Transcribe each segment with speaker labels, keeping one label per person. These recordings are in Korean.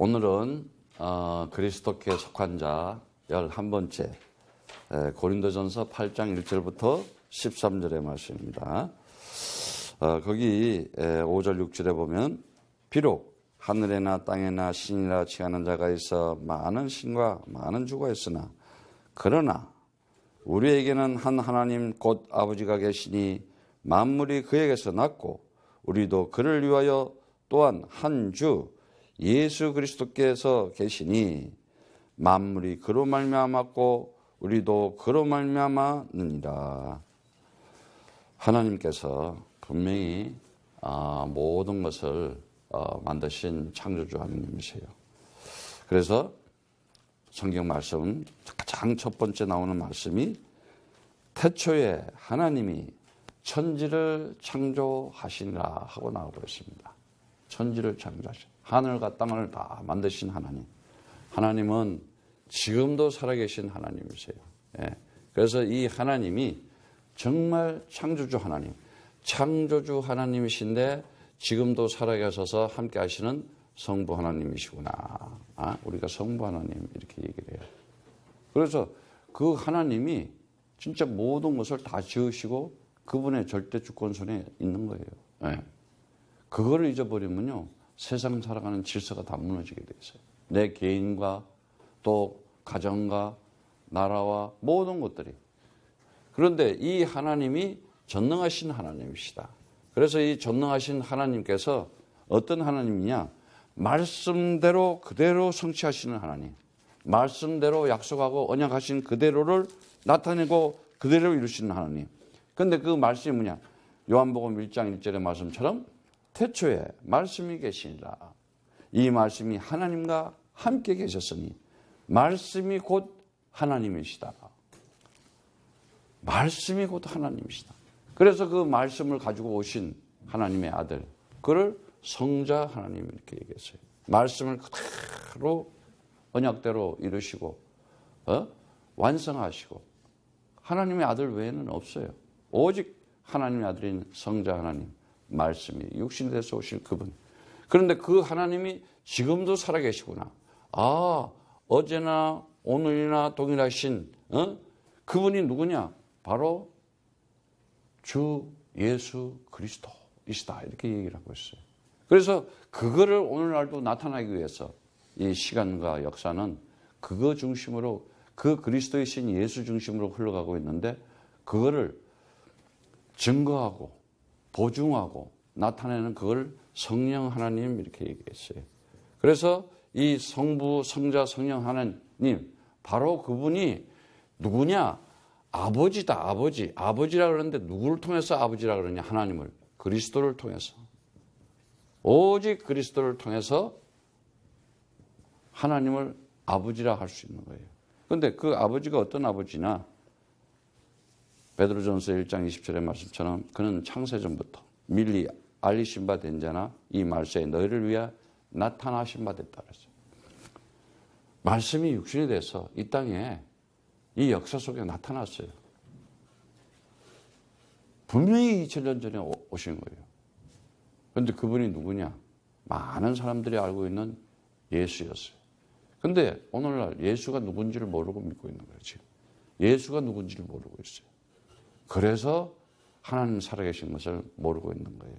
Speaker 1: 오늘은 그리스도께 속한 자 11번째 고린도전서 8장 1절부터 13절의 말씀입니다. 거기 5절 6절에 보면 비록 하늘에나 땅에나 신이라 칭하는 자가 있어 많은 신과 많은 주가 있으나 그러나 우리에게는 한 하나님 곧 아버지가 계시니 만물이 그에게서 났고 우리도 그를 위하여 또한 한 주 예수 그리스도께서 계시니 만물이 그로 말미암았고 우리도 그로 말미암았느니라. 하나님께서 분명히 모든 것을 만드신 창조주 하나님이세요. 그래서 성경 말씀 가장 첫 번째 나오는 말씀이 태초에 하나님이 천지를 창조하시니라 하고 나오고 있습니다. 천지를 창조하신 하늘과 땅을 다 만드신 하나님. 하나님은 지금도 살아계신 하나님이세요. 그래서 이 하나님이 정말 창조주 하나님, 창조주 하나님이신데 지금도 살아계셔서 함께 하시는 성부 하나님이시구나. 우리가 성부 하나님 이렇게 얘기를 해요. 그래서 그 하나님이 진짜 모든 것을 다 지으시고 그분의 절대 주권선에 있는 거예요. 그거를 잊어버리면요, 세상 살아가는 질서가 다 무너지게 돼 있어요. 내 개인과 또 가정과 나라와 모든 것들이. 그런데 이 하나님이 전능하신 하나님이시다. 그래서 이 전능하신 하나님께서 어떤 하나님이냐? 말씀대로 그대로 성취하시는 하나님. 말씀대로 약속하고 언약하신 그대로를 나타내고 그대로 이루시는 하나님. 그런데 그 말씀이 뭐냐? 요한복음 1장 1절의 말씀처럼 태초에 말씀이 계시니라. 이 말씀이 하나님과 함께 계셨으니 말씀이 곧 하나님이시다. 말씀이 곧 하나님이시다. 그래서 그 말씀을 가지고 오신 하나님의 아들, 그를 성자 하나님 이렇게 얘기했어요. 말씀을 그대로 언약대로 이루시고 완성하시고 하나님의 아들 외에는 없어요. 오직 하나님의 아들인 성자 하나님, 말씀이 육신이 돼서 오실 그분. 그런데 그 하나님이 지금도 살아계시구나. 어제나 오늘이나 동일하신 그분이 누구냐? 바로 주 예수 그리스도이시다. 이렇게 얘기를 하고 있어요. 그래서 그거를 오늘날도 나타나기 위해서 이 시간과 역사는 그거 중심으로, 그 그리스도이신 예수 중심으로 흘러가고 있는데, 그거를 증거하고 보증하고 나타내는 그걸 성령 하나님 이렇게 얘기했어요. 그래서 이 성부, 성자, 성령 하나님, 바로 그분이 누구냐? 아버지다. 아버지라 그러는데 누구를 통해서 아버지라 그러냐? 하나님을, 그리스도를 통해서. 오직 그리스도를 통해서 하나님을 아버지라 할 수 있는 거예요. 그런데 그 아버지가 어떤 아버지나, 베드로전서 1장 20절의 말씀처럼 그는 창세전부터 미리 알리신 바 된 자나 이 말세에 너희를 위하여 나타나신 바 됐다 그랬어요. 말씀이 육신이 돼서 이 땅에 이 역사 속에 나타났어요. 분명히 2000년 전에 오신 거예요. 그런데 그분이 누구냐? 많은 사람들이 알고 있는 예수였어요. 그런데 오늘날 예수가 누군지를 모르고 믿고 있는 거예요. 지금 예수가 누군지를 모르고 있어요. 그래서 하나님 살아계신 것을 모르고 있는 거예요.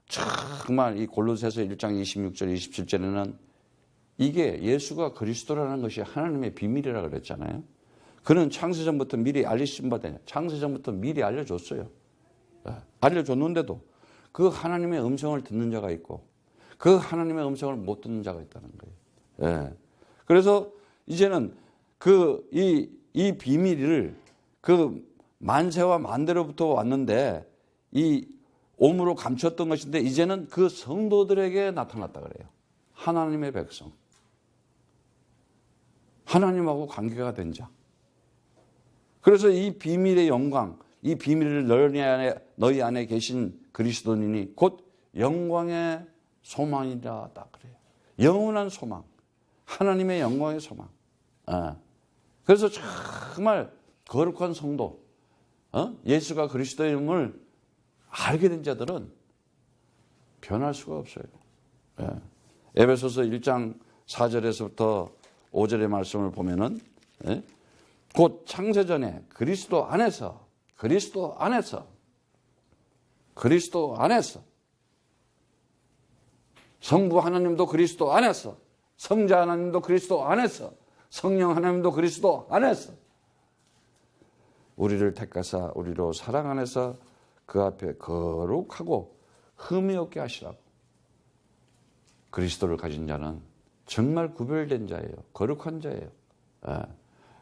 Speaker 1: 정말 이 골로새서 1장 26절 27절에는 이게 예수가 그리스도라는 것이 하나님의 비밀이라 그랬잖아요. 그는 창세전부터 미리 알리신 바 되냐. 창세전부터 미리 알려줬어요. 알려줬는데도 그 하나님의 음성을 듣는 자가 있고 그 하나님의 음성을 못 듣는 자가 있다는 거예요. 그래서 이제는 이 비밀을 만세와 만대로부터 왔는데 이 오므로 감췄던 것인데 이제는 그 성도들에게 나타났다 그래요. 하나님의 백성. 하나님하고 관계가 된 자. 그래서 이 비밀의 영광, 이 비밀을 너희 안에 계신 그리스도인이 곧 영광의 소망이라 그래요. 영원한 소망. 하나님의 영광의 소망. 그래서 정말 거룩한 성도, 예수가 그리스도임을 알게 된 자들은 변할 수가 없어요. 에베소서 1장 4절에서부터 5절의 말씀을 보면은 곧 창세전에 그리스도 안에서 성부 하나님도 그리스도 안에서, 성자 하나님도 그리스도 안에서, 성령 하나님도 그리스도 안에서 우리를 택하사 우리로 사랑 안에서 그 앞에 거룩하고 흠이 없게 하시라고. 그리스도를 가진 자는 정말 구별된 자예요. 거룩한 자예요.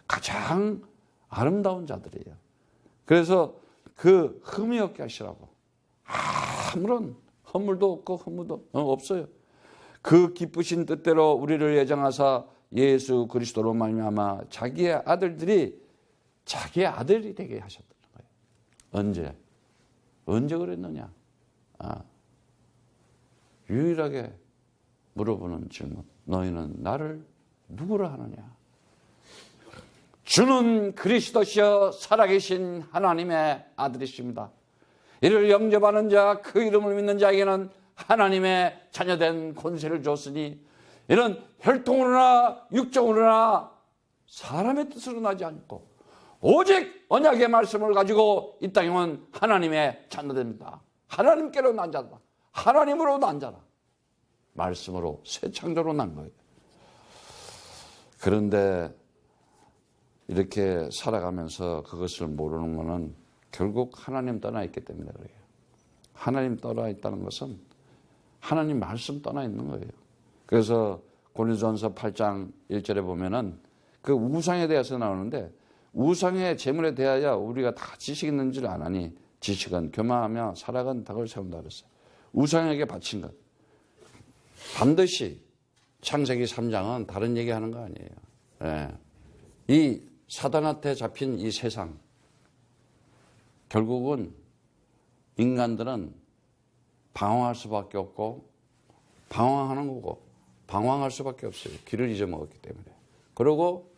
Speaker 1: 가장 아름다운 자들이에요. 그래서 그 흠이 없게 하시라고. 아무런 허물도 없고 흠도 없어요. 그 기쁘신 뜻대로 우리를 예정하사 예수 그리스도로 말미암아 자기의 아들이 되게 하셨다는 거예요. 언제 그랬느냐? 유일하게 물어보는 질문. 너희는 나를 누구라 하느냐? 주는 그리스도시여 살아계신 하나님의 아들이십니다. 이를 영접하는 자, 그 이름을 믿는 자에게는 하나님의 자녀된 권세를 줬으니 이는 혈통으로나 육정으로나 사람의 뜻으로 나지 않고 오직 언약의 말씀을 가지고 이 땅에 온 하나님의 자녀됩니다. 하나님께로 난 자다. 하나님으로 난 자다. 말씀으로 새 창조로 난 거예요. 그런데 이렇게 살아가면서 그것을 모르는 것은 결국 하나님 떠나 있기 때문에 그래요. 하나님 떠나 있다는 것은 하나님 말씀 떠나 있는 거예요. 그래서 고린도전서 8장 1절에 보면은 그 우상에 대해서 나오는데 우상의 재물에 대하여 우리가 다 지식 있는 줄 아나니 지식은 교만하며 살아간 덕을 세운다 그랬어요. 우상에게 바친 것. 반드시 창세기 3장은 다른 얘기하는 거 아니에요. 이 사단한테 잡힌 이 세상, 결국은 인간들은 방황할 수밖에 없고 방황하는 거고 방황할 수밖에 없어요. 길을 잊어먹었기 때문에. 그리고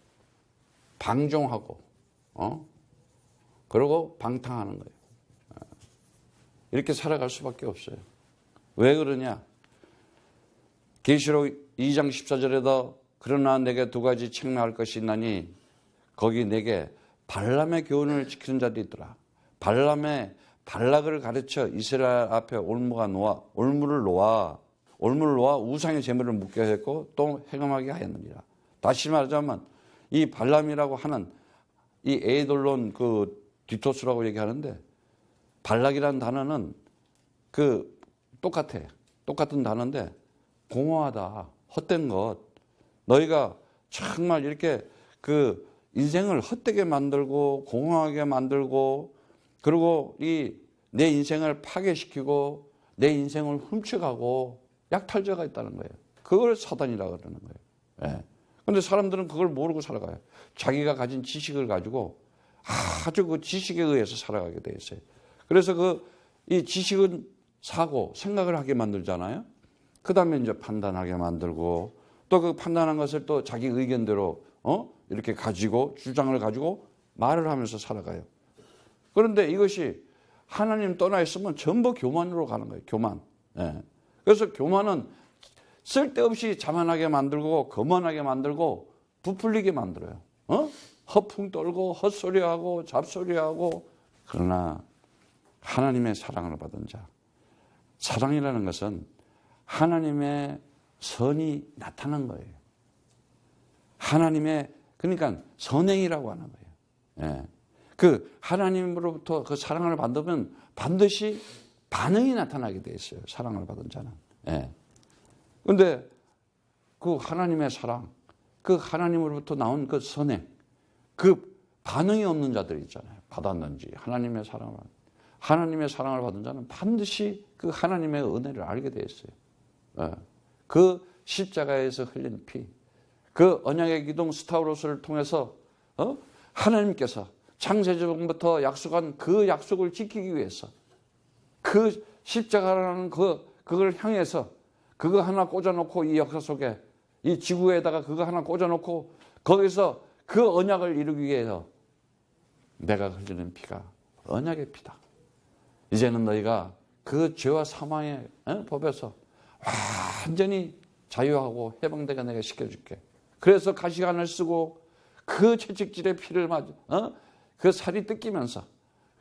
Speaker 1: 방종하고 그리고 방탕하는 거예요. 이렇게 살아갈 수밖에 없어요. 왜 그러냐? 계시록 2장 14절에도 그러나 내게 두 가지 책망할 것이 있나니 거기 내게 발람의 교훈을 지키는 자들이 있더라. 발락을 가르쳐 이스라엘 앞에 올무를 놓아 우상의 제물을 묻게 했고 또 행음하게 하였느니라. 다시 말하자면 이 발람이라고 하는 이 에이돌론 그 디토스라고 얘기하는데 발락이라는 단어는 그 똑같은 단어인데 공허하다, 헛된 것. 너희가 정말 이렇게 그 인생을 헛되게 만들고 공허하게 만들고 그리고 내 인생을 파괴시키고 내 인생을 훔쳐가고 약탈자가 있다는 거예요. 그걸 사단이라고 그러는 거예요. 그런데 사람들은 그걸 모르고 살아가요. 자기가 가진 지식을 가지고 아주 그 지식에 의해서 살아가게 돼 있어요. 그래서 이 지식은 사고 생각을 하게 만들잖아요. 그 다음에 이제 판단하게 만들고 또 그 판단한 것을 또 자기 의견대로 이렇게 가지고 주장을 가지고 말을 하면서 살아가요. 그런데 이것이 하나님 떠나 있으면 전부 교만으로 가는 거예요. 교만. 그래서 교만은 쓸데없이 자만하게 만들고 거만하게 만들고 부풀리게 만들어요. 허풍 떨고 헛소리하고 잡소리하고. 그러나 하나님의 사랑을 받은 자. 사랑이라는 것은 하나님의 선이 나타난 거예요. 그러니까 선행이라고 하는 거예요. 그 하나님으로부터 그 사랑을 받으면 반드시 반응이 나타나게 돼 있어요. 사랑을 받은 자는. 그런데 그 하나님의 사랑, 그 하나님으로부터 나온 그 선행, 그 반응이 없는 자들이 있잖아요. 받았는지 하나님의 사랑을 받은 자는 반드시 그 하나님의 은혜를 알게 돼 있어요. 그 십자가에서 흘린 피, 그 언약의 기둥 스타우로스를 통해서 하나님께서 창세전부터 약속한 그 약속을 지키기 위해서 그 십자가라는 그걸 향해서 그거 하나 꽂아놓고 이 역사 속에 이 지구에다가 그거 하나 꽂아놓고 거기서 그 언약을 이루기 위해서 내가 흘리는 피가 언약의 피다. 이제는 너희가 그 죄와 사망의 법에서 완전히 자유하고 해방되게 내가 시켜줄게. 그래서 가시관을 쓰고 그 채찍질의 피를 맞아, 그 살이 뜯기면서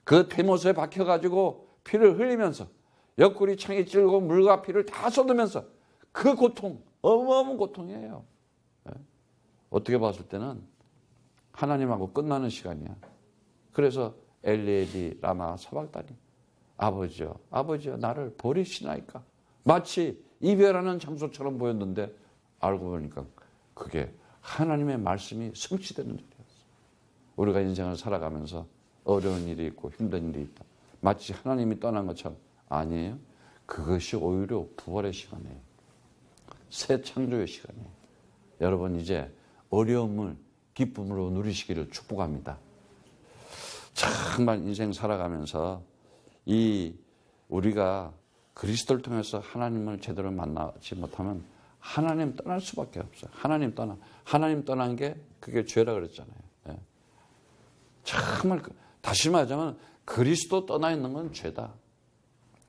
Speaker 1: 그 대못에 박혀가지고 피를 흘리면서 옆구리 창이 찔고 물과 피를 다 쏟으면서 그 고통, 어마어마한 고통이에요. 어떻게 봤을 때는 하나님하고 끝나는 시간이야. 그래서 엘리엘리 라마 사박다니, 아버지여 아버지여 나를 버리시나이까. 마치 이별하는 장소처럼 보였는데 알고 보니까 그게 하나님의 말씀이 성취되는 일이었어. 우리가 인생을 살아가면서 어려운 일이 있고 힘든 일이 있다. 마치 하나님이 떠난 것처럼 아니에요. 그것이 오히려 부활의 시간이에요. 새 창조의 시간이에요. 여러분 이제 어려움을 기쁨으로 누리시기를 축복합니다. 정말 인생 살아가면서 우리가 그리스도를 통해서 하나님을 제대로 만나지 못하면 하나님 떠날 수밖에 없어요. 하나님 떠난 게 그게 죄라 그랬잖아요. 예. 정말 다시 말하자면 그리스도 떠나 있는 건 죄다.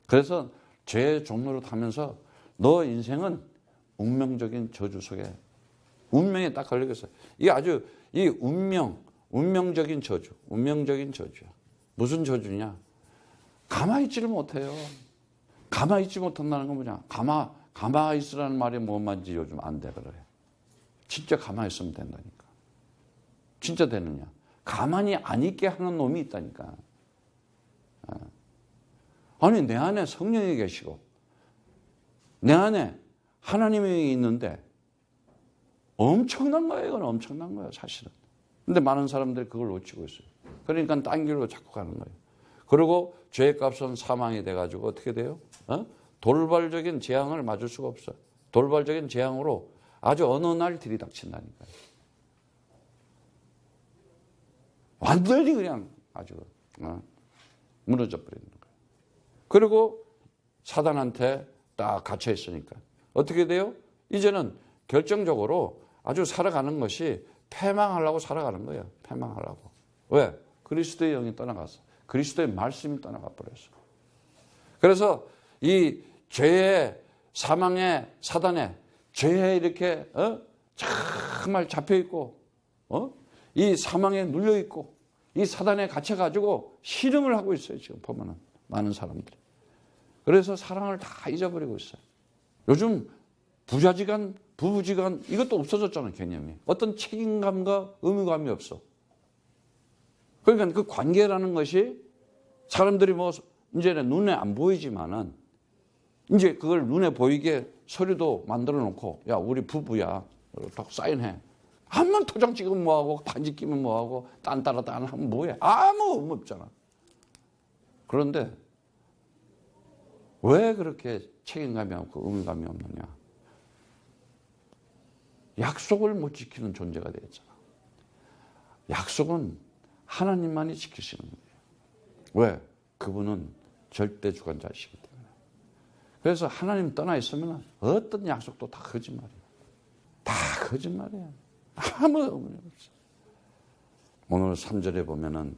Speaker 1: 그래서 죄의 종로로 타면서 너 인생은 운명적인 저주 속에 운명에 딱 걸리겠어요. 이게 아주 운명적인 저주야. 무슨 저주냐? 가만히 있지를 못해요. 가만히 있지 못한다는 건 뭐냐? 가만히 있으라는 말이 뭔 말인지 요즘 안 돼 그래. 진짜 가만히 있으면 된다니까. 진짜 되느냐? 가만히 안 있게 하는 놈이 있다니까. 아니 내 안에 성령이 계시고 내 안에 하나님이 있는데 엄청난 거예요. 이건 엄청난 거예요 사실은. 근데 많은 사람들이 그걸 놓치고 있어요. 그러니까 딴 길로 자꾸 가는 거예요. 그리고 죄의 값은 사망이 돼가지고 어떻게 돼요? 돌발적인 재앙을 맞을 수가 없어요. 돌발적인 재앙으로 아주 어느 날 들이닥친다니까요. 완전히 그냥 아주 무너져 버리는 거예요. 그리고 사단한테 딱 갇혀 있으니까 어떻게 돼요? 이제는 결정적으로 아주 살아가는 것이 패망하려고 살아가는 거예요. 패망하려고. 왜? 그리스도의 영이 떠나갔어. 그리스도의 말씀이 떠나가 버렸어. 그래서 이 죄의 사망의 사단의 죄에 이렇게 정말 잡혀 있고 이 사망에 눌려 있고 이 사단에 갇혀 가지고 신음을 하고 있어요. 지금 보면은 많은 사람들이. 그래서 사랑을 다 잊어버리고 있어요. 요즘 부자지간, 부부지간 이것도 없어졌잖아요. 개념이. 어떤 책임감과 의무감이 없어. 그러니까 그 관계라는 것이 사람들이 뭐 이제는 눈에 안 보이지만은 이제 그걸 눈에 보이게 서류도 만들어 놓고 야 우리 부부야 딱 사인해. 한번 도장 찍으면 뭐하고 반지 끼면 뭐하고 딴 따라 딴 하면 뭐해. 아무 의무 없잖아. 그런데 왜 그렇게 책임감이 없고 의무감이 없느냐. 약속을 못 지키는 존재가 되었잖아. 약속은 하나님만이 지키시는 거예요. 왜? 그분은 절대 주관자이시기 때문에. 그래서 하나님 떠나 있으면 어떤 약속도 다 거짓말이에요. 다 거짓말이에요. 아무 의미 없어. 오늘 3절에 보면은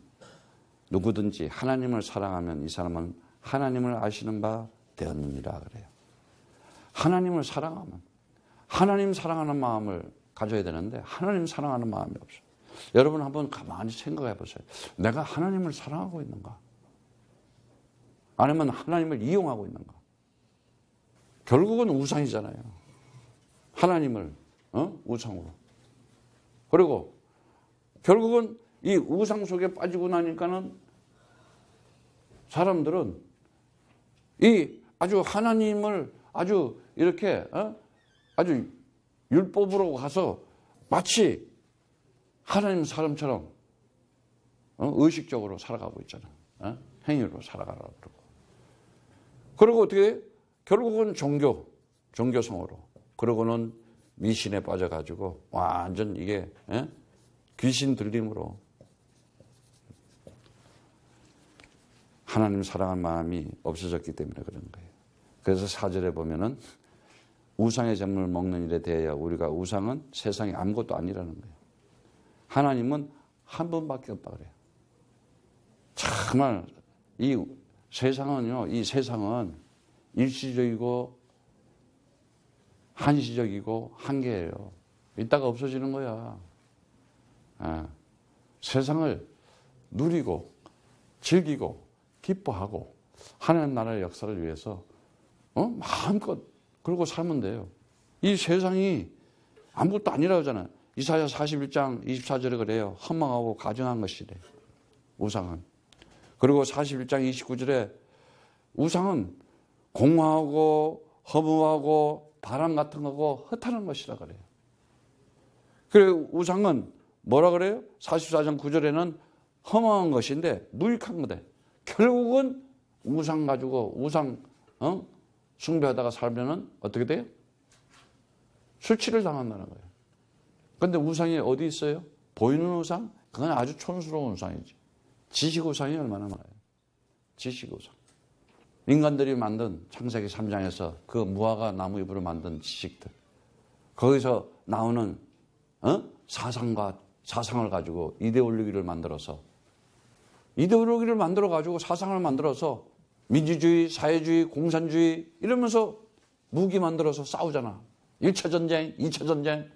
Speaker 1: 누구든지 하나님을 사랑하면 이 사람은 하나님을 아시는 바 되었느니라 그래요. 하나님을 사랑하면 하나님 사랑하는 마음을 가져야 되는데 하나님 사랑하는 마음이 없어요. 여러분 한번 가만히 생각해 보세요. 내가 하나님을 사랑하고 있는가? 아니면 하나님을 이용하고 있는가? 결국은 우상이잖아요. 하나님을 우상으로. 그리고 결국은 이 우상 속에 빠지고 나니까는 사람들은 이 아주 하나님을 아주 이렇게 아주 율법으로 가서 마치 하나님 사람처럼 의식적으로 살아가고 있잖아. 행위로 살아가라고 그러고. 그리고 어떻게 해? 결국은 종교성으로. 그러고는 미신에 빠져가지고 완전 이게 귀신 들림으로 하나님 사랑한 마음이 없어졌기 때문에 그런 거예요. 그래서 4절에 보면은 우상의 제물을 먹는 일에 대하여 우리가 우상은 세상에 아무것도 아니라는 거예요. 하나님은 한 분밖에 없다 그래요. 정말 이 세상은 일시적이고 한시적이고 한계예요. 이따가 없어지는 거야. 세상을 누리고 즐기고 기뻐하고 하나님 나라의 역사를 위해서 마음껏 그러고 살면 돼요. 이 세상이 아무것도 아니라고 하잖아요. 이사야 41장 24절에 그래요. 허망하고 가증한 것이래. 우상은. 그리고 41장 29절에 우상은 공허하고 허무하고 바람 같은 거고 허탄한 것이라 그래요. 그리고 우상은 뭐라 그래요? 44장 9절에는 허망한 것인데 무익한 거다. 결국은 우상 가지고 우상 숭배하다가 살면은 어떻게 돼요? 수치를 당한다는 거예요. 그런데 우상이 어디 있어요? 보이는 우상? 그건 아주 촌스러운 우상이지. 지식 우상이 얼마나 많아요. 지식 우상. 인간들이 만든 창세기 3장에서 그 무화과 나무 잎으로 만든 지식들. 거기서 나오는 사상을 가지고 이데올로기를 만들어서 사상을 만들어서 민주주의, 사회주의, 공산주의 이러면서 무기 만들어서 싸우잖아. 1차 전쟁, 2차 전쟁.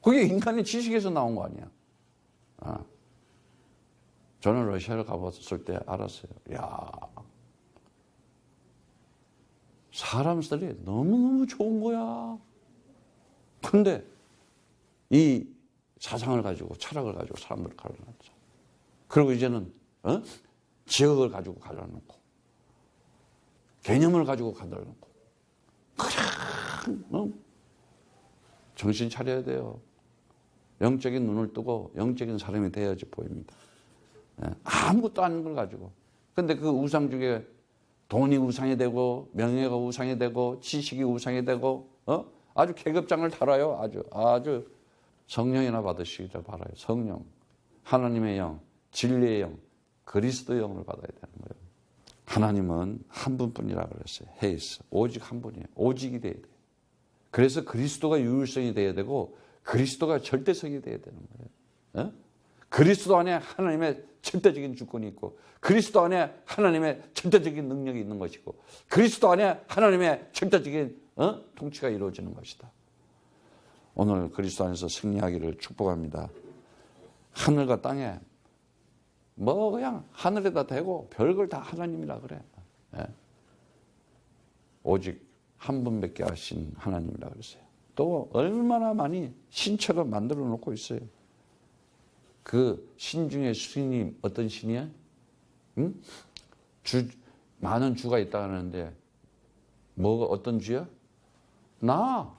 Speaker 1: 그게 인간의 지식에서 나온 거 아니야. 저는 러시아를 가봤을 때 알았어요. 야, 사람들이 너무너무 좋은 거야. 근데 이 사상을 가지고 철학을 가지고 사람들을 갈라놨죠. 그리고 이제는 지역을 가지고 갈라놓고 개념을 가지고 갈라놓고 그냥 정신 차려야 돼요. 영적인 눈을 뜨고 영적인 사람이 돼야지 보입니다. 아무것도 아닌 걸 가지고. 근데 그 우상 중에 돈이 우상이 되고 명예가 우상이 되고 지식이 우상이 되고 아주 계급장을 달아요. 아주 성령이나 받으시기를 바라요. 성령, 하나님의 영, 진리의 영, 그리스도의 영을 받아야 되는 거예요. 하나님은 한 분뿐이라 그랬어요. 헤이스, 오직 한 분이에요. 오직이 돼야 돼요. 그래서 그리스도가 유일성이 돼야 되고 그리스도가 절대성이 돼야 되는 거예요. 그리스도 안에 하나님의 절대적인 주권이 있고 그리스도 안에 하나님의 절대적인 능력이 있는 것이고 그리스도 안에 하나님의 절대적인 통치가 이루어지는 것이다. 오늘 그리스도 안에서 승리하기를 축복합니다. 하늘과 땅에 그냥 하늘에다 대고 별걸 다 하나님이라 그래. 오직 한 분밖에 하신 하나님이라 그랬어요. 또 얼마나 많이 신처럼 만들어 놓고 있어요. 그 신 중에 신이 어떤 신이야? 많은 주가 있다 하는데 어떤 주야?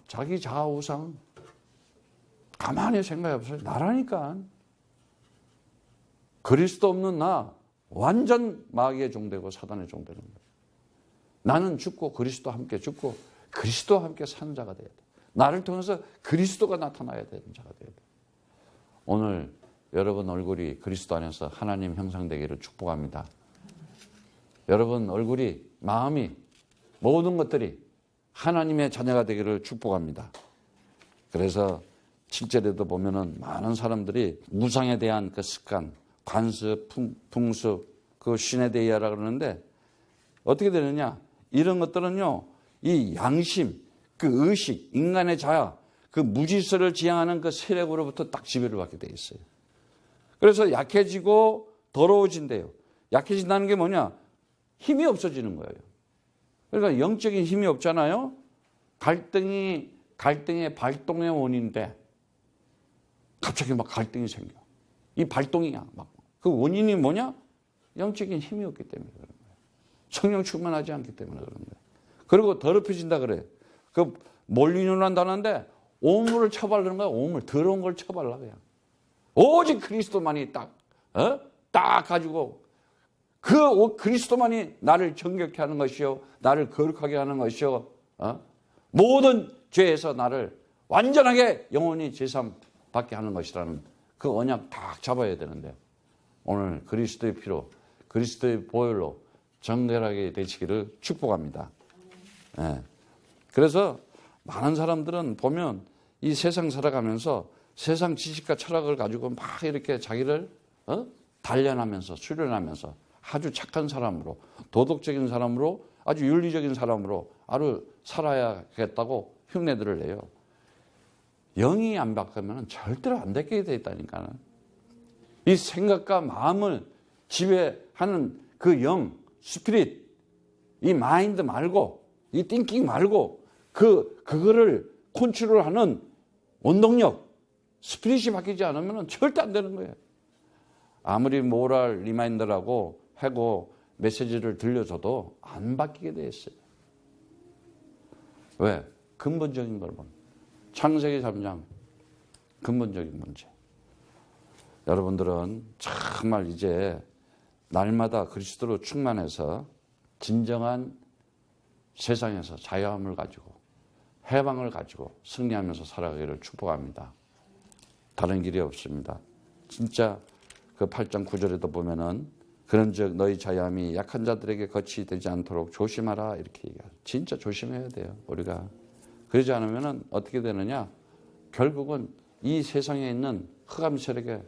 Speaker 1: 자기 자아우상. 가만히 생각해 보세요. 나라니까. 그리스도 없는 완전 마귀의 종되고 사단의 종되는 거예요. 나는 죽고 그리스도와 함께 죽고 그리스도와 함께 사는 자가 돼야 돼. 나를 통해서 그리스도가 나타나야 되는 자가 돼야 돼. 오늘 여러분 얼굴이 그리스도 안에서 하나님 형상되기를 축복합니다. 여러분 얼굴이, 마음이, 모든 것들이 하나님의 자녀가 되기를 축복합니다. 그래서 7절에도 보면은 많은 사람들이 우상에 대한 그 습관, 관습, 풍습, 그 신에 대하라 그러는데 어떻게 되느냐? 이런 것들은요, 이 양심, 그 의식, 인간의 자아, 그 무질서를 지향하는 그 세력으로부터 딱 지배를 받게 돼 있어요. 그래서 약해지고 더러워진대요. 약해진다는 게 뭐냐? 힘이 없어지는 거예요. 그러니까 영적인 힘이 없잖아요. 갈등의 발동의 원인인데 갑자기 막 갈등이 생겨. 이 발동이야. 그 원인이 뭐냐? 영적인 힘이 없기 때문에 그런 거예요. 성령 충만하지 않기 때문에 그런 거예요. 그리고 더럽혀진다 그래요. 그 몰리누란다는데 오물을 쳐바르는 거야. 오물, 더러운 걸 쳐발라 그냥. 오직 그리스도만이 딱 가지고 그 그리스도만이 나를 정결케 하는 것이요, 나를 거룩하게 하는 것이요, 모든 죄에서 나를 완전하게 영원히 제삼 받게 하는 것이라는 그 언약 딱 잡아야 되는데 오늘 그리스도의 피로, 그리스도의 보혈로 정결하게 되시기를 축복합니다. 그래서 많은 사람들은 보면 이 세상 살아가면서 세상 지식과 철학을 가지고 막 이렇게 자기를 단련하면서 수련하면서 아주 착한 사람으로, 도덕적인 사람으로, 아주 윤리적인 사람으로 아주 살아야겠다고 흉내들을 내요. 영이 안 바뀌면 절대로 안 되게 돼 있다니까는. 이 생각과 마음을 지배하는 그 영, 스피릿, 이 마인드 말고, 이 띵킹 말고, 그거를 컨트롤하는 원동력, 스피릿이 바뀌지 않으면 절대 안 되는 거예요. 아무리 모랄 리마인더라고 하고 메시지를 들려줘도 안 바뀌게 돼 있어요. 왜? 근본적인 걸 보면. 창세기 3장 근본적인 문제. 여러분들은 정말 이제 날마다 그리스도로 충만해서 진정한 세상에서 자유함을 가지고 해방을 가지고 승리하면서 살아가기를 축복합니다. 다른 길이 없습니다. 진짜 그 8장 9절에도 보면은 그런즉 너희 자유함이 약한 자들에게 거치 되지 않도록 조심하라 이렇게 얘기해요. 진짜 조심해야 돼요. 우리가. 그러지 않으면 어떻게 되느냐? 결국은 이 세상에 있는 흑암 세력에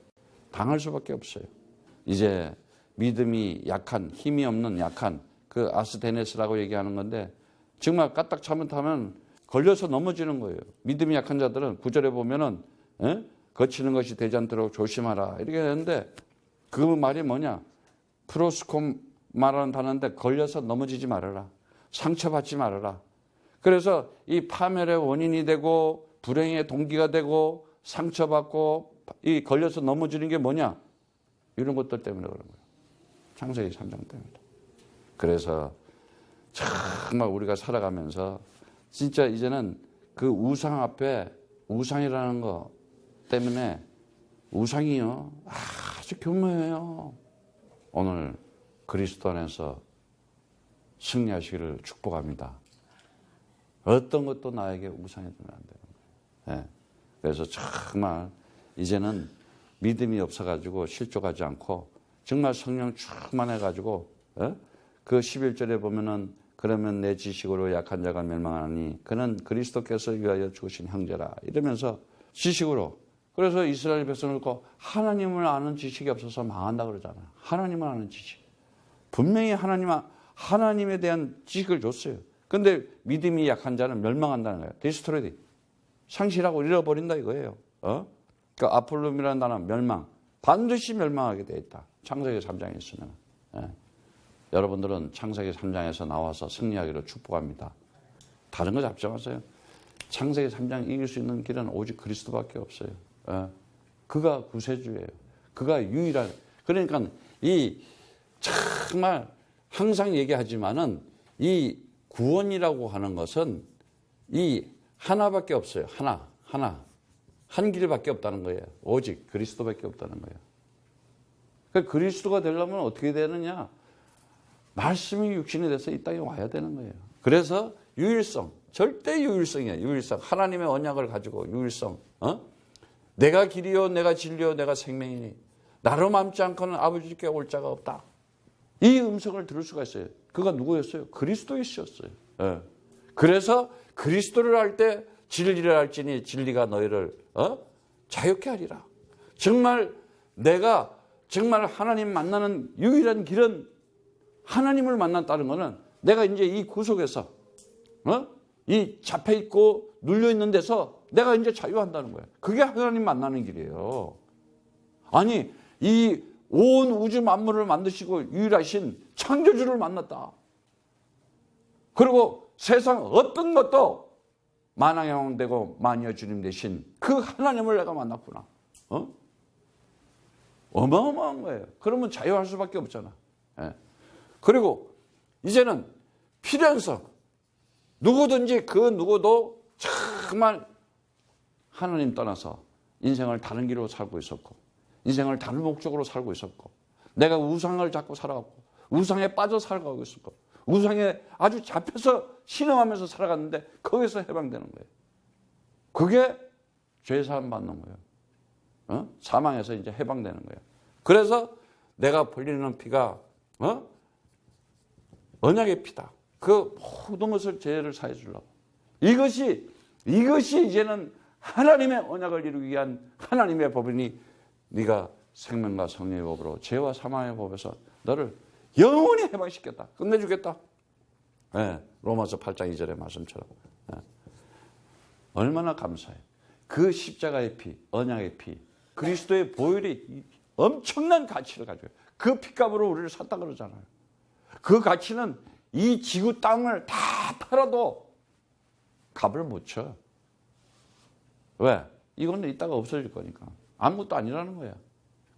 Speaker 1: 당할 수밖에 없어요. 이제 믿음이 약한, 힘이 없는 약한 그 아스데네스라고 얘기하는 건데 정말 까딱 잘못하면 걸려서 넘어지는 거예요. 믿음이 약한 자들은 9절에 보면은 거치는 것이 되지 않도록 조심하라 이렇게 되는데 그 말이 뭐냐? 프로스콤마라는 단어인데 걸려서 넘어지지 말아라. 상처받지 말아라. 그래서 이 파멸의 원인이 되고 불행의 동기가 되고 상처받고 이 걸려서 넘어지는 게 뭐냐? 이런 것들 때문에 그런 거예요. 창세기 3장 때문에. 그래서 정말 우리가 살아가면서 진짜 이제는 그 우상 앞에 우상이라는 거 때문에 우상이요 아주 교묘해요. 오늘 그리스도 안에서 승리하시기를 축복합니다. 어떤 것도 나에게 우상이 되면 안 되는 거예요. 네. 그래서 정말 이제는 믿음이 없어가지고 실족하지 않고 정말 성령 충만해가지고 그 11절에 보면은 그러면 내 지식으로 약한 자가 멸망하니 그는 그리스도께서 위하여 죽으신 형제라 이러면서 지식으로 그래서 이스라엘 백성을 놓고 하나님을 아는 지식이 없어서 망한다 그러잖아요. 하나님을 아는 지식. 분명히 하나님에 대한 지식을 줬어요. 근데 믿음이 약한 자는 멸망한다는 거예요. 디스트로이드. 상실하고 잃어버린다 이거예요. 그 아폴룸이라는 단어는 멸망. 반드시 멸망하게 되어 있다. 창세기 3장에 있으면. 여러분들은 창세기 3장에서 나와서 승리하기를 축복합니다. 다른 거 잡지 마세요. 창세기 3장 이길 수 있는 길은 오직 그리스도밖에 없어요. 그가 구세주예요. 그가 유일한. 그러니까 이 정말 항상 얘기하지만은 이 구원이라고 하는 것은 이 하나밖에 없어요. 하나. 한 길밖에 없다는 거예요. 오직 그리스도밖에 없다는 거예요. 그러니까 그리스도가 되려면 어떻게 되느냐? 말씀이 육신이 돼서 이 땅에 와야 되는 거예요. 그래서 유일성, 절대 유일성이에요. 유일성. 하나님의 언약을 가지고 유일성. 내가 길이요, 내가 진리요, 내가 생명이니 나로 맘지 않고는 아버지께 올 자가 없다. 이 음성을 들을 수가 있어요. 그가 누구였어요? 그리스도이셨어요. 그래서 그리스도를 할 때 진리를 할지니 진리가 너희를 자유케 하리라. 정말 내가 정말 하나님 만나는 유일한 길은 하나님을 만났다는 것은 내가 이제 이 구속에서 이 잡혀있고 눌려있는 데서 내가 이제 자유한다는 거예요. 그게 하나님 만나는 길이에요. 아니 이 온 우주 만물을 만드시고 유일하신 창조주를 만났다. 그리고 세상 어떤 것도 만왕의 되고 만유의 주님 되신 그 하나님을 내가 만났구나. 어마어마한 거예요. 그러면 자유할 수밖에 없잖아. 그리고 이제는 필연성. 누구든지 그 누구도 정말 하나님 떠나서 인생을 다른 길로 살고 있었고 인생을 다른 목적으로 살고 있었고 내가 우상을 잡고 살아갔고 우상에 빠져 살아가고 있었고 우상에 아주 잡혀서 신음하면서 살아갔는데 거기서 해방되는 거예요. 그게 죄사함 받는 거예요. 사망에서 이제 해방되는 거예요. 그래서 내가 벌리는 피가 언약의 피다. 그 모든 것을 죄를 사해 주려고. 이것이 이제는 하나님의 언약을 이루기 위한 하나님의 법이니 네가 생명과 성령의 법으로 죄와 사망의 법에서 너를 영원히 해방시켰다. 끝내주겠다. 로마서 8장 2절의 말씀처럼. 얼마나 감사해요. 그 십자가의 피, 언약의 피, 그리스도의 보혈이 엄청난 가치를 가져요. 그 피값으로 우리를 샀다 그러잖아요. 그 가치는 이 지구 땅을 다 팔아도 값을 못 쳐. 왜? 이거는 이따가 없어질 거니까. 아무것도 아니라는 거야.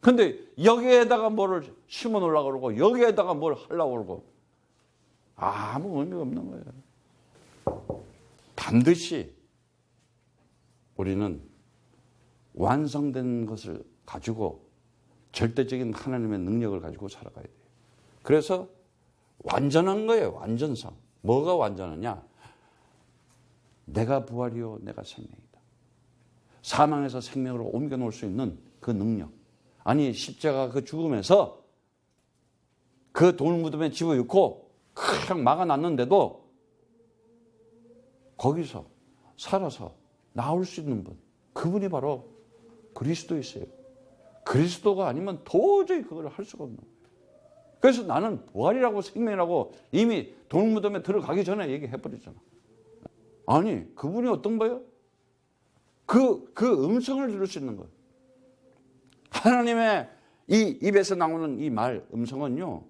Speaker 1: 근데 여기에다가 뭐를 심어 놓으려고 그러고 여기에다가 뭘 하려고 그러고 아무 의미가 없는 거예요. 반드시 우리는 완성된 것을 가지고 절대적인 하나님의 능력을 가지고 살아가야 돼요. 그래서 완전한 거예요. 완전성. 뭐가 완전하냐? 내가 부활이요 내가 생명이다. 사망에서 생명으로 옮겨놓을 수 있는 그 능력. 아니 십자가 그 죽음에서 그 돌무덤에 집어넣고 그냥 막아놨는데도 거기서 살아서 나올 수 있는 분. 그분이 바로 그리스도이세요. 그리스도가 아니면 도저히 그걸 할 수가 없는 거예요. 그래서 나는 부활이라고 생명이라고 이미 돌무덤에 들어가기 전에 얘기해버리잖아. 아니 그분이 어떤 거예요? 그 음성을 들을 수 있는 거예요. 하나님의 이 입에서 나오는 이 말 음성은요.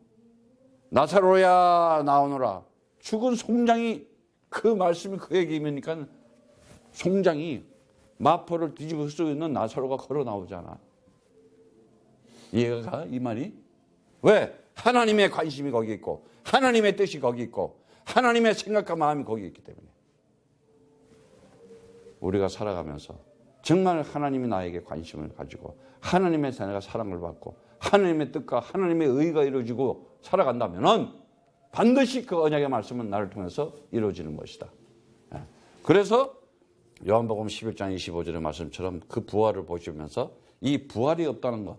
Speaker 1: 나사로야 나오너라. 죽은 송장이 그 말씀이 그에게 임하니까 송장이 마포를 뒤집어 쓰고 있는 나사로가 걸어 나오잖아. 이해가 가? 이 말이? 왜? 하나님의 관심이 거기 있고 하나님의 뜻이 거기 있고 하나님의 생각과 마음이 거기 있기 때문에 우리가 살아가면서 정말 하나님이 나에게 관심을 가지고 하나님의 내가 사랑을 받고 하나님의 뜻과 하나님의 의가 이루어지고 살아간다면 반드시 그 언약의 말씀은 나를 통해서 이루어지는 것이다. 그래서 요한복음 11장 25절의 말씀처럼 그 부활을 보시면서 이 부활이 없다는 것,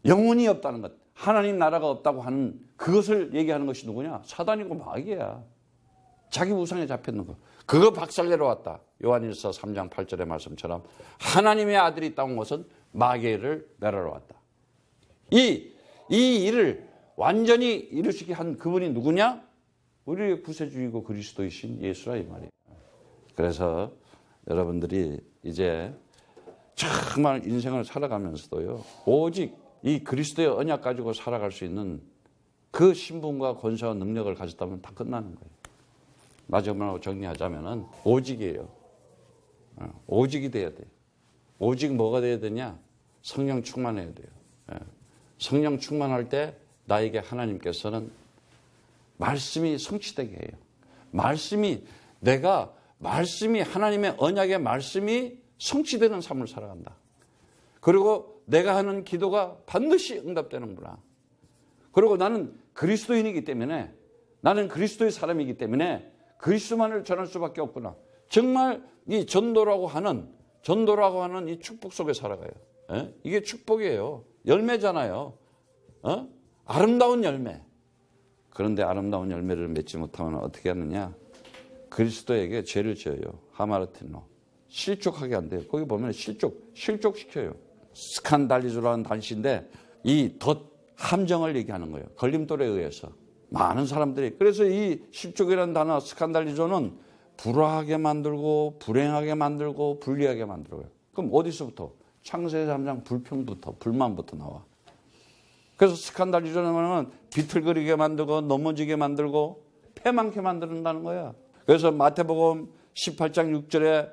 Speaker 1: 영혼이 없다는 것, 하나님 나라가 없다고 하는 그것을 얘기하는 것이 누구냐? 사단이고 마귀야. 자기 우상에 잡혔는 거. 그거 박살내러 왔다. 요한일서 3장 8절의 말씀처럼 하나님의 아들이 따온 것은 마귀를 멸하러 왔다. 이 일을 완전히 이루시게 한 그분이 누구냐? 우리의 구세주이고 그리스도이신 예수라 이 말이에요. 그래서 여러분들이 이제 정말 인생을 살아가면서도요. 오직 이 그리스도의 언약 가지고 살아갈 수 있는 그 신분과 권세와 능력을 가졌다면 다 끝나는 거예요. 마지막으로 정리하자면은 오직이에요. 오직이 돼야 돼요. 오직 뭐가 돼야 되냐? 성령 충만해야 돼요. 성령 충만할 때 나에게 하나님께서는 말씀이 성취되게 해요. 말씀이 하나님의 언약의 말씀이 성취되는 삶을 살아간다. 그리고 내가 하는 기도가 반드시 응답되는구나. 그리고 나는 그리스도인이기 때문에 나는 그리스도의 사람이기 때문에 그리스도만을 전할 수밖에 없구나. 정말 이 전도라고 하는 이 축복 속에 살아가요. 이게 축복이에요. 열매잖아요. 아름다운 열매. 그런데 아름다운 열매를 맺지 못하면 어떻게 하느냐? 그리스도에게 죄를 지어요. 하마르티노. 실족하게 안 돼요. 거기 보면 실족시켜요. 스칸달리조라는 단시인데 이 덫 함정을 얘기하는 거예요. 걸림돌에 의해서. 많은 사람들이. 그래서 이 실족이라는 단어 스칸달리조는 불화하게 만들고 불행하게 만들고 불리하게 만들어요. 그럼 어디서부터? 창세기 3장 불평부터 불만부터 나와. 그래서 스칸달리조는 비틀거리게 만들고 넘어지게 만들고 패망케 만든다는 거야. 그래서 마태복음 18장 6절에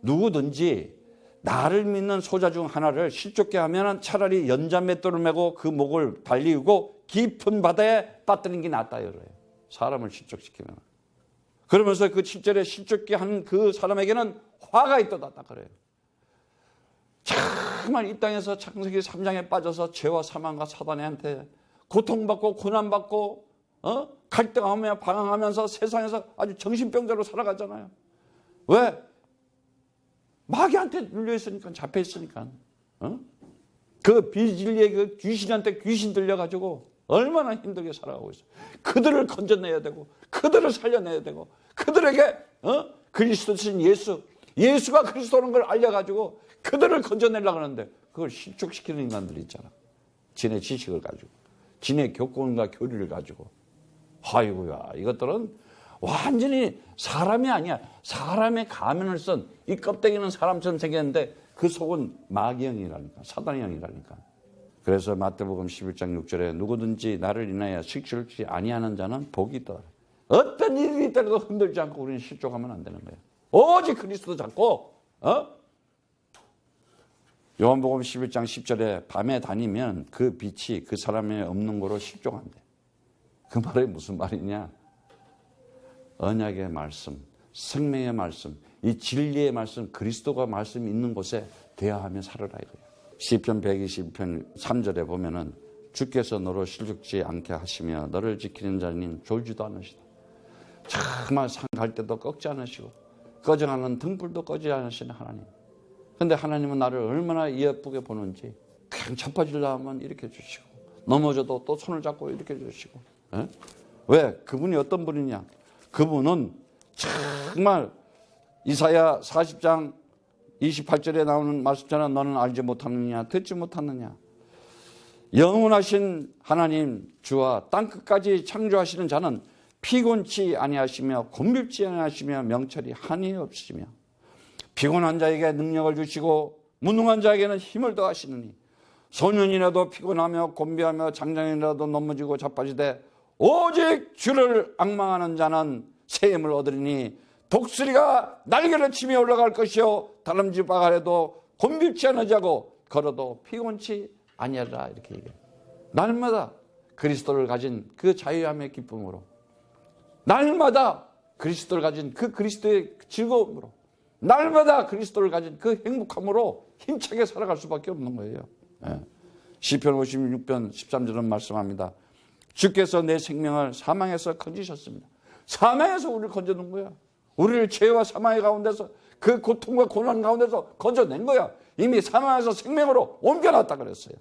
Speaker 1: 누구든지 나를 믿는 소자 중 하나를 실족게 하면 차라리 연자맷돌을 메고 그 목을 달리우고 깊은 바다에 빠뜨리는 게 낫다 이래요. 사람을 실족시키면. 그러면서 그 7절에 실족게 한 그 사람에게는 화가 있도다 딱 그래요. 정말 이 땅에서 창세기 3장에 빠져서 죄와 사망과 사단한테 고통받고 고난받고 갈등하며 방황하면서 세상에서 아주 정신병자로 살아가잖아요. 왜? 마귀한테 눌려있으니까 잡혀있으니까. 그 비진리의 그 귀신한테 귀신 들려가지고 얼마나 힘들게 살아가고 있어요. 그들을 건져내야 되고 그들을 살려내야 되고 그들에게 그리스도신 예수가 그리스도라는 걸 알려가지고 그들을 건져내려고 하는데 그걸 실족시키는 인간들이 있잖아. 지네 지식을 가지고 지네 교권과 교리를 가지고 아이고야 이것들은 완전히 사람이 아니야. 사람의 가면을 쓴 이 껍데기는 사람처럼 생겼는데 그 속은 마귀형이라니까. 사단형이라니까. 그래서 마태복음 11장 6절에 누구든지 나를 인하여 실족하지 아니하는 자는 복이 있다. 어떤 일이 있더라도 흔들지 않고 우리는 실족하면 안 되는 거예요. 오직 그리스도 잡고 요한복음 11장 10절에 밤에 다니면 그 빛이 그 사람에 없는 거로 실족한대. 그 말이 무슨 말이냐? 언약의 말씀, 생명의 말씀, 이 진리의 말씀, 그리스도가 말씀이 있는 곳에 대하하며 살아라 이거예요. 시편 120편 3절에 보면은 주께서 너로 실족지 않게 하시며 너를 지키는 자는 졸지도 않으시다. 정말 산 갈 때도 꺾지 않으시고 꺼져가는 등불도 꺼지지 않으시는 하나님. 근데 하나님은 나를 얼마나 예쁘게 보는지 그냥 자빠지려 하면 일으켜 주시고 넘어져도 또 손을 잡고 일으켜 주시고. 에? 왜? 그분이 어떤 분이냐? 그분은 정말 이사야 40장 28절에 나오는 말씀처럼 너는 알지 못하느냐 듣지 못하느냐. 영원하신 하나님 주와 땅끝까지 창조하시는 자는 피곤치 아니하시며 곤빌지 아니하시며 명철이 한이 없으시며 피곤한 자에게 능력을 주시고 무능한 자에게는 힘을 더하시느니 소년이라도 피곤하며 곤비하며 장장이라도 넘어지고 자빠지되 오직 주를 앙망하는 자는 새 힘을 얻으리니 독수리가 날개를 치며 올라갈 것이요 다람쥐 바가래도 곤빌지 않으지 하고 걸어도 피곤치 아니하리라 이렇게 얘기해요. 날마다 그리스도를 가진 그 자유함의 기쁨으로 날마다 그리스도를 가진 그 그리스도의 즐거움으로 날마다 그리스도를 가진 그 행복함으로 힘차게 살아갈 수밖에 없는 거예요. 시편 56편 13절은 말씀합니다. 주께서 내 생명을 사망에서 건지셨습니다. 사망에서 우리를 건져놓은 거야. 우리를 죄와 사망의 가운데서 그 고통과 고난 가운데서 건져낸 거야. 이미 사망에서 생명으로 옮겨놨다 그랬어요.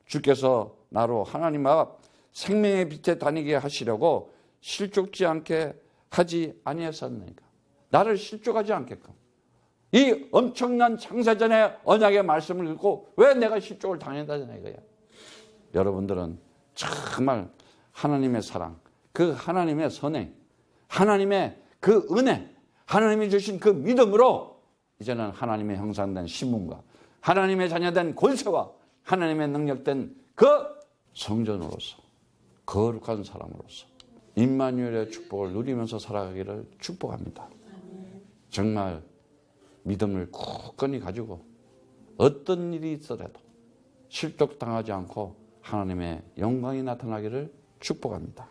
Speaker 1: 주께서 나로 하나님 앞 생명의 빛에 다니게 하시려고 실족지 않게 하지 아니하셨나이까. 나를 실족하지 않게끔. 이 엄청난 창세전의 언약의 말씀을 읽고 왜 내가 실족을 당했다잖아 이거야. 여러분들은 정말 하나님의 사랑, 그 하나님의 선행, 하나님의 그 은혜, 하나님이 주신 그 믿음으로 이제는 하나님의 형상된 신분과 하나님의 자녀된 권세와 하나님의 능력된 그 성전으로서 거룩한 사람으로서 임마누엘의 축복을 누리면서 살아가기를 축복합니다. 정말 믿음을 굳건히 가지고 어떤 일이 있더라도 실족당하지 않고 하나님의 영광이 나타나기를 축복합니다.